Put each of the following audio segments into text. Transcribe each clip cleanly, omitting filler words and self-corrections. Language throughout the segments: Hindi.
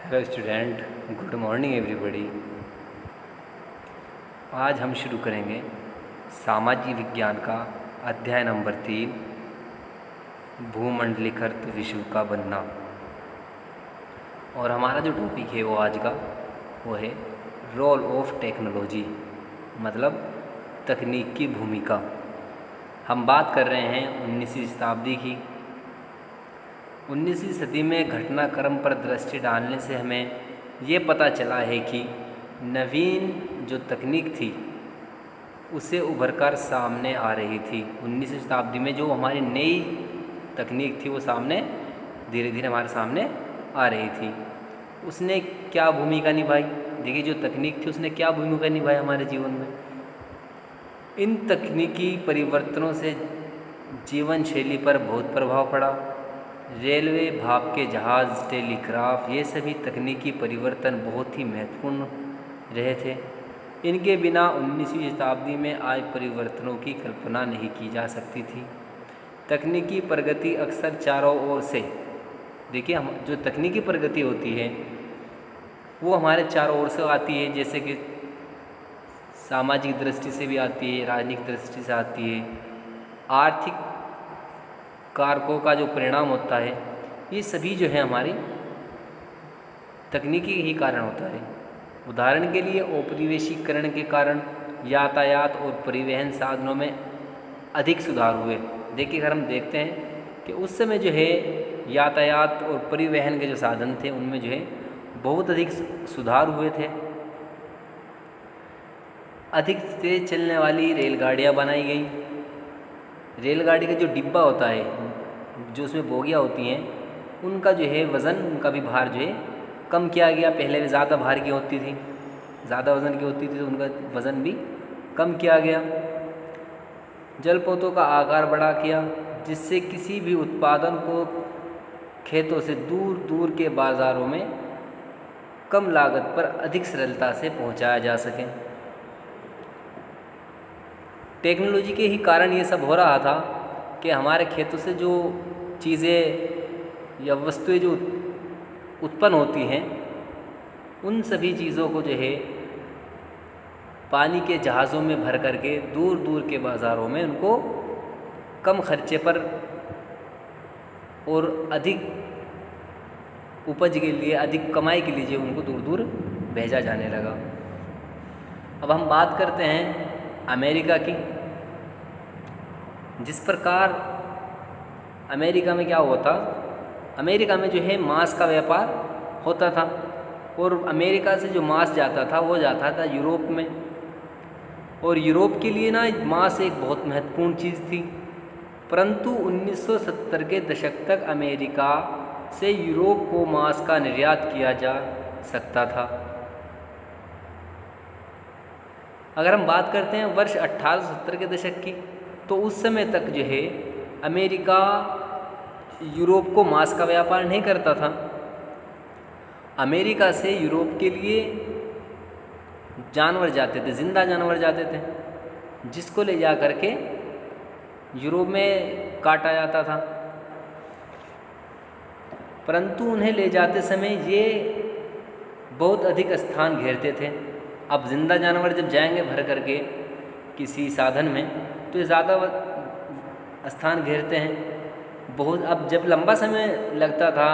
Hello student, good morning everybody. आज हम शुरू करेंगे सामाजिक विज्ञान का अध्याय नंबर 3, भूमंडलीकृत विश्व का बनना। और हमारा जो टॉपिक है वो आज का वो है रोल ऑफ टेक्नोलॉजी, मतलब तकनीक की भूमिका। हम बात कर रहे हैं 19वीं शताब्दी की। 19वीं सदी में घटनाक्रम पर दृष्टि डालने से हमें ये पता चला है कि नवीन जो तकनीक थी उसे उभर कर सामने आ रही थी। 19वीं शताब्दी में जो हमारी नई तकनीक थी वो सामने धीरे धीरे हमारे सामने आ रही थी। उसने क्या भूमिका निभाई? देखिए, जो तकनीक थी उसने क्या भूमिका निभाई हमारे जीवन में। इन तकनीकी परिवर्तनों से जीवन शैली पर बहुत प्रभाव पड़ा। रेलवे, भाप के जहाज़, टेलीग्राफ, ये सभी तकनीकी परिवर्तन बहुत ही महत्वपूर्ण रहे थे। इनके बिना 19वीं शताब्दी में आए परिवर्तनों की कल्पना नहीं की जा सकती थी। तकनीकी प्रगति अक्सर चारों ओर से, देखिए, हम जो तकनीकी प्रगति होती है वो हमारे चारों ओर से आती है। जैसे कि सामाजिक दृष्टि से भी आती है, राजनीतिक दृष्टि से आती है, आर्थिक कारकों का जो परिणाम होता है, ये सभी जो है हमारी तकनीकी ही कारण होता है। उदाहरण के लिए औपनिवेशीकरण के कारण यातायात और परिवहन साधनों में अधिक सुधार हुए। देखिए, अगर हम देखते हैं कि उस समय जो है यातायात और परिवहन के जो साधन थे उनमें जो है बहुत अधिक सुधार हुए थे। अधिक तेज चलने वाली रेलगाड़ियाँ बनाई गई। रेलगाड़ी का जो डिब्बा होता है, जो उसमें बोगियाँ होती हैं, उनका जो है वज़न, उनका भी भार जो है कम किया गया। पहले भी ज़्यादा भार की होती थी, ज़्यादा वज़न की होती थी, तो उनका वज़न भी कम किया गया। जलपोतों का आकार बड़ा किया, जिससे किसी भी उत्पादन को खेतों से दूर दूर के बाज़ारों में कम लागत पर अधिक सरलता से पहुंचाया जा सके। टेक्नोलॉजी के ही कारण ये सब हो रहा था कि हमारे खेतों से जो चीज़ें या वस्तुएं जो उत्पन्न होती हैं, उन सभी चीज़ों को जो है पानी के जहाज़ों में भर करके दूर दूर के बाज़ारों में उनको कम खर्चे पर और अधिक उपज के लिए, अधिक कमाई के लिए उनको दूर दूर भेजा जाने लगा। अब हम बात करते हैं अमेरिका की। जिस प्रकार अमेरिका में क्या हुआ था, अमेरिका में जो है मांस का व्यापार होता था, और अमेरिका से जो मांस जाता था वो जाता था यूरोप में। और यूरोप के लिए ना मांस एक बहुत महत्वपूर्ण चीज़ थी। परंतु 1970 के दशक तक अमेरिका से यूरोप को मांस का निर्यात किया जा सकता था। अगर हम बात करते हैं वर्ष 1870 के दशक की, तो उस समय तक जो है अमेरिका यूरोप को मांस का व्यापार नहीं करता था। अमेरिका से यूरोप के लिए जानवर जाते थे, जिंदा जानवर जाते थे, जिसको ले जा कर के यूरोप में काटा जाता था। परंतु उन्हें ले जाते समय ये बहुत अधिक स्थान घेरते थे। अब जिंदा जानवर जब जाएंगे भर करके किसी साधन में, तो ये ज़्यादा स्थान घेरते हैं बहुत। अब जब लंबा समय लगता था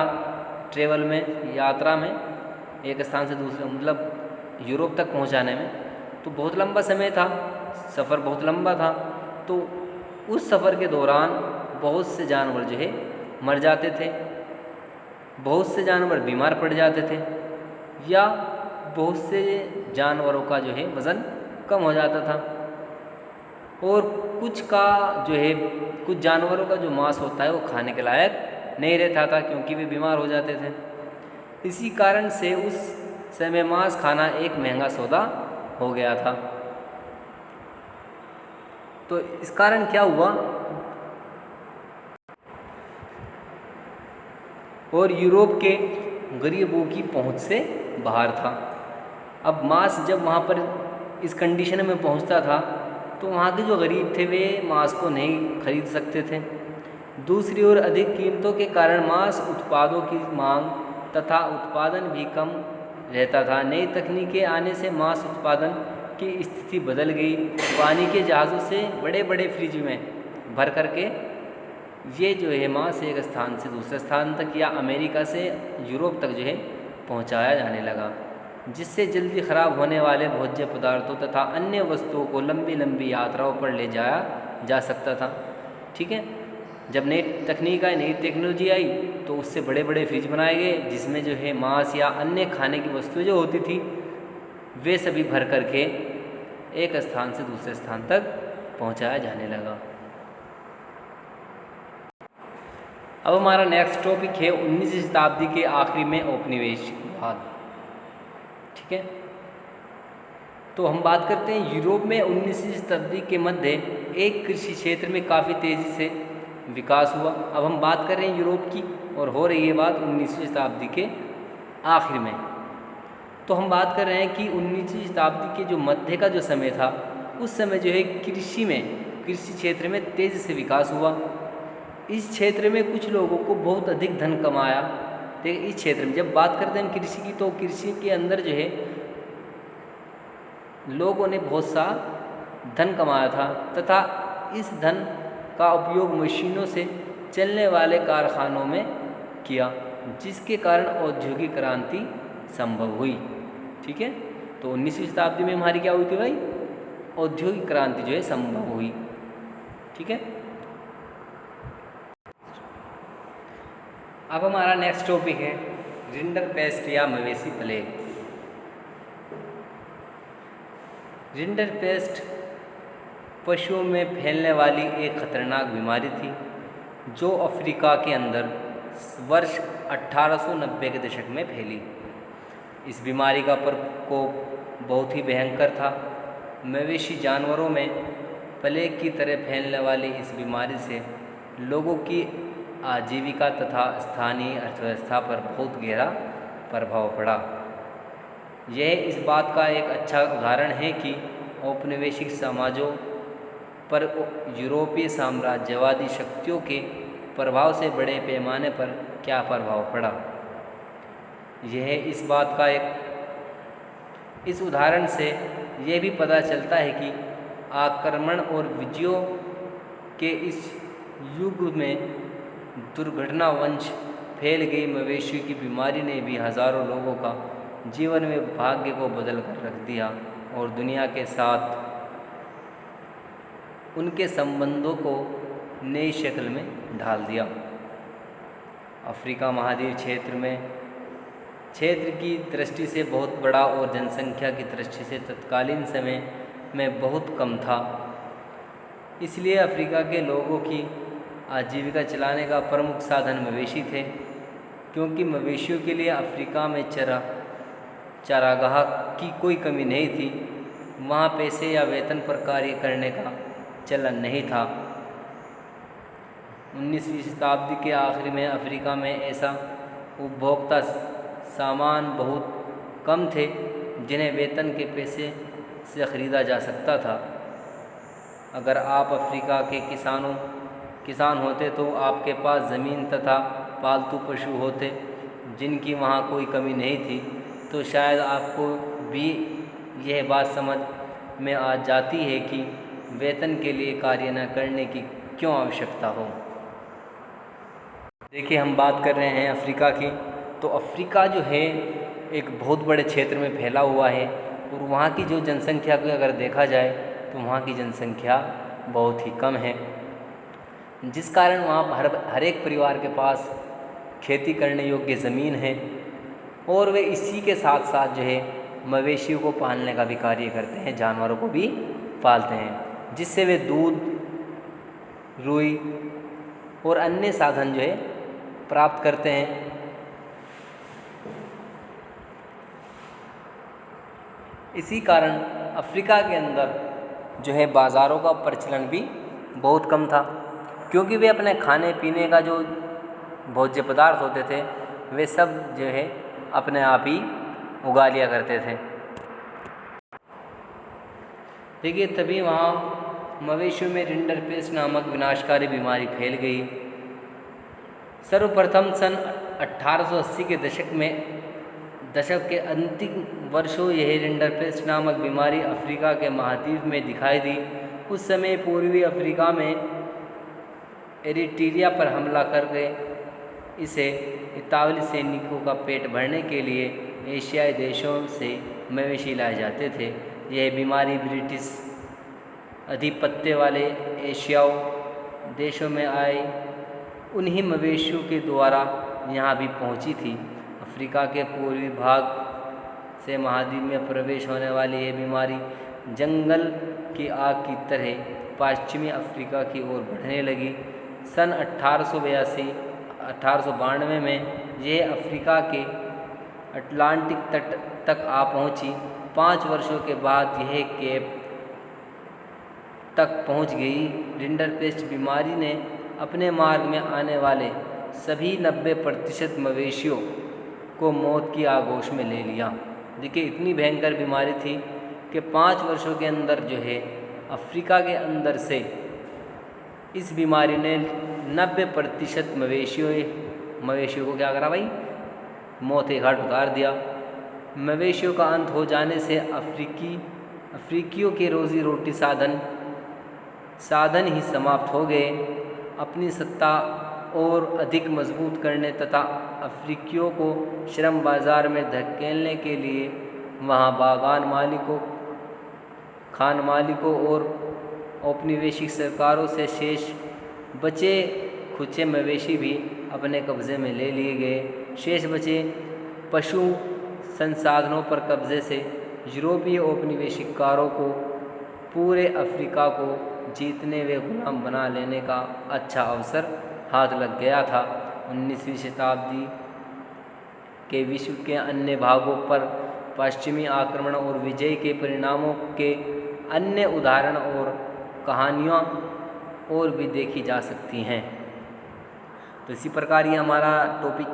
ट्रेवल में, यात्रा में, एक स्थान से दूसरे, मतलब यूरोप तक पहुंचाने में, तो बहुत लंबा समय था, सफ़र बहुत लंबा था। तो उस सफ़र के दौरान बहुत से जानवर जो है मर जाते थे, बहुत से जानवर बीमार पड़ जाते थे, या बहुत से जानवरों का जो है वज़न कम हो जाता था। और कुछ का जो है, कुछ जानवरों का जो मांस होता है वो खाने के लायक नहीं रहता था, क्योंकि वे बीमार हो जाते थे। इसी कारण से उस समय मांस खाना एक महंगा सौदा हो गया था। तो इस कारण क्या हुआ, और यूरोप के गरीबों की पहुंच से बाहर था। अब मांस जब वहाँ पर इस कंडीशन में पहुंचता था, तो वहाँ के जो गरीब थे वे मांस को नहीं खरीद सकते थे। दूसरी ओर अधिक कीमतों के कारण मांस उत्पादों की मांग तथा उत्पादन भी कम रहता था। नई तकनीकें आने से मांस उत्पादन की स्थिति बदल गई। पानी के जहाज़ों से बड़े बड़े फ्रिज में भर करके ये जो है मांस एक स्थान से दूसरे स्थान तक या अमेरिका से यूरोप तक जो है पहुंचाया जाने लगा, जिससे जल्दी ख़राब होने वाले भोज्य पदार्थों तथा अन्य वस्तुओं को लंबी लंबी यात्राओं पर ले जाया जा सकता था। ठीक है, जब नई तकनीक आई, नई टेक्नोलॉजी आई, तो उससे बड़े बड़े फ्रिज बनाए गए जिसमें जो है मांस या अन्य खाने की वस्तुएं जो होती थी वे सभी भर करके एक स्थान से दूसरे स्थान तक पहुंचाया जाने लगा। अब हमारा नेक्स्ट टॉपिक है 19वीं शताब्दी के आखिरी में औपनिवेशवाद। ठीक है, तो हम बात करते हैं यूरोप में 19वीं शताब्दी के मध्य एक कृषि क्षेत्र में काफ़ी तेज़ी से विकास हुआ। अब हम बात कर रहे हैं यूरोप की और हो रही है बात 19वीं शताब्दी के आखिर में। तो हम बात कर रहे हैं कि 19वीं शताब्दी के जो मध्य का जो समय था उस समय जो है कृषि क्षेत्र में तेज़ी से विकास हुआ। इस क्षेत्र में कुछ लोगों को बहुत अधिक धन कमाया। देखिए, इस क्षेत्र में जब बात करते हैं हम कृषि की, तो कृषि के अंदर जो है लोगों ने बहुत सा धन कमाया था तथा इस धन का उपयोग मशीनों से चलने वाले कारखानों में किया, जिसके कारण औद्योगिक क्रांति संभव हुई। ठीक है, तो 19वीं शताब्दी में हमारी क्या हुई थी भाई? औद्योगिक क्रांति जो है संभव हुई। ठीक है, अब हमारा नेक्स्ट टॉपिक है रिंडरपेस्ट या मवेशी प्लेग। रिंडरपेस्ट पशुओं में फैलने वाली एक खतरनाक बीमारी थी जो अफ्रीका के अंदर वर्ष 1890 के दशक में फैली। इस बीमारी का प्रकोप बहुत ही भयंकर था। मवेशी जानवरों में प्लेग की तरह फैलने वाली इस बीमारी से लोगों की आजीविका तथा स्थानीय अर्थव्यवस्था पर बहुत गहरा प्रभाव पड़ा। यह इस बात का एक अच्छा उदाहरण है कि औपनिवेशिक समाजों पर यूरोपीय साम्राज्यवादी शक्तियों के प्रभाव से बड़े पैमाने पर क्या प्रभाव पड़ा। यह इस बात का इस उदाहरण से यह भी पता चलता है कि आक्रमण और विजयों के इस युग में दुर्घटनावंश फैल गई मवेशी की बीमारी ने भी हजारों लोगों का जीवन में भाग्य को बदल कर रख दिया और दुनिया के साथ उनके संबंधों को नई शक्ल में ढाल दिया। अफ्रीका महाद्वीप क्षेत्र की दृष्टि से बहुत बड़ा और जनसंख्या की दृष्टि से तत्कालीन समय में बहुत कम था। इसलिए अफ्रीका के लोगों की आजीविका चलाने का प्रमुख साधन मवेशी थे, क्योंकि मवेशियों के लिए अफ्रीका में चारागाह की कोई कमी नहीं थी। वहाँ पैसे या वेतन पर कार्य करने का चलन नहीं था। 19वीं शताब्दी के आखिर में अफ्रीका में ऐसा उपभोक्ता सामान बहुत कम थे जिन्हें वेतन के पैसे से ख़रीदा जा सकता था। अगर आप अफ्रीका के किसान होते तो आपके पास ज़मीन तथा पालतू पशु होते जिनकी वहाँ कोई कमी नहीं थी, तो शायद आपको भी यह बात समझ में आ जाती है कि वेतन के लिए कार्य न करने की क्यों आवश्यकता हो। देखिए, हम बात कर रहे हैं अफ्रीका की, तो अफ्रीका जो है एक बहुत बड़े क्षेत्र में फैला हुआ है और वहाँ की जो जनसंख्या को अगर देखा जाए तो वहाँ की जनसंख्या बहुत ही कम है, जिस कारण वहाँ हर एक परिवार के पास खेती करने योग्य ज़मीन है और वे इसी के साथ साथ जो है मवेशियों को पालने का भी कार्य करते हैं, जानवरों को भी पालते हैं, जिससे वे दूध, रुई और अन्य साधन जो है प्राप्त करते हैं। इसी कारण अफ्रीका के अंदर जो है बाज़ारों का प्रचलन भी बहुत कम था, क्योंकि वे अपने खाने पीने का जो भोज्य पदार्थ होते थे वे सब जो है अपने आप ही उगा लिया करते थे। देखिए, तभी वहाँ मवेशियों में रिंडरपेस्ट नामक विनाशकारी बीमारी फैल गई। सर्वप्रथम सन 1880 के दशक के अंतिम वर्षों यह रिंडरपेस्ट नामक बीमारी अफ्रीका के महाद्वीप में दिखाई दी। उस समय पूर्वी अफ्रीका में एरिट्रिया पर हमला करके इसे इतालवी सैनिकों का पेट भरने के लिए एशियाई देशों से मवेशी लाए जाते थे। यह बीमारी ब्रिटिश आधिपत्य वाले एशियाई देशों में आई उन्हीं मवेशियों के द्वारा यहाँ भी पहुँची थी। अफ्रीका के पूर्वी भाग से महाद्वीप में प्रवेश होने वाली यह बीमारी जंगल की आग की तरह पश्चिमी अफ्रीका की ओर बढ़ने लगी। सन 1892 में यह अफ्रीका के अटलांटिक तट तक आ पहुंची। 5 वर्षों के बाद यह केप तक पहुंच गई। रिंडरपेस्ट बीमारी ने अपने मार्ग में आने वाले सभी 90% मवेशियों को मौत की आगोश में ले लिया। देखिए इतनी भयंकर बीमारी थी कि 5 वर्षों के अंदर जो है अफ्रीका के अंदर से इस बीमारी ने 90% मवेशियों को क्या करा भाई, मौत के घाट उतार दिया। मवेशियों का अंत हो जाने से अफ्रीकियों के रोजी रोटी साधन ही समाप्त हो गए। अपनी सत्ता और अधिक मजबूत करने तथा अफ्रीकियों को श्रम बाजार में धकेलने के लिए वहाँ बागान मालिकों, खान मालिकों और औपनिवेशिक सरकारों से शेष बचे खुचे मवेशी भी अपने कब्ज़े में ले लिए गए। शेष बचे पशु संसाधनों पर कब्ज़े से यूरोपीय औपनिवेशिकारों को पूरे अफ्रीका को जीतने व गुलाम बना लेने का अच्छा अवसर हाथ लग गया था। 19वीं शताब्दी के विश्व के अन्य भागों पर पश्चिमी आक्रमण और विजय के परिणामों के अन्य उदाहरण और कहानियाँ और भी देखी जा सकती हैं। तो इसी प्रकार ये हमारा टॉपिक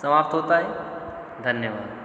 समाप्त होता है। धन्यवाद।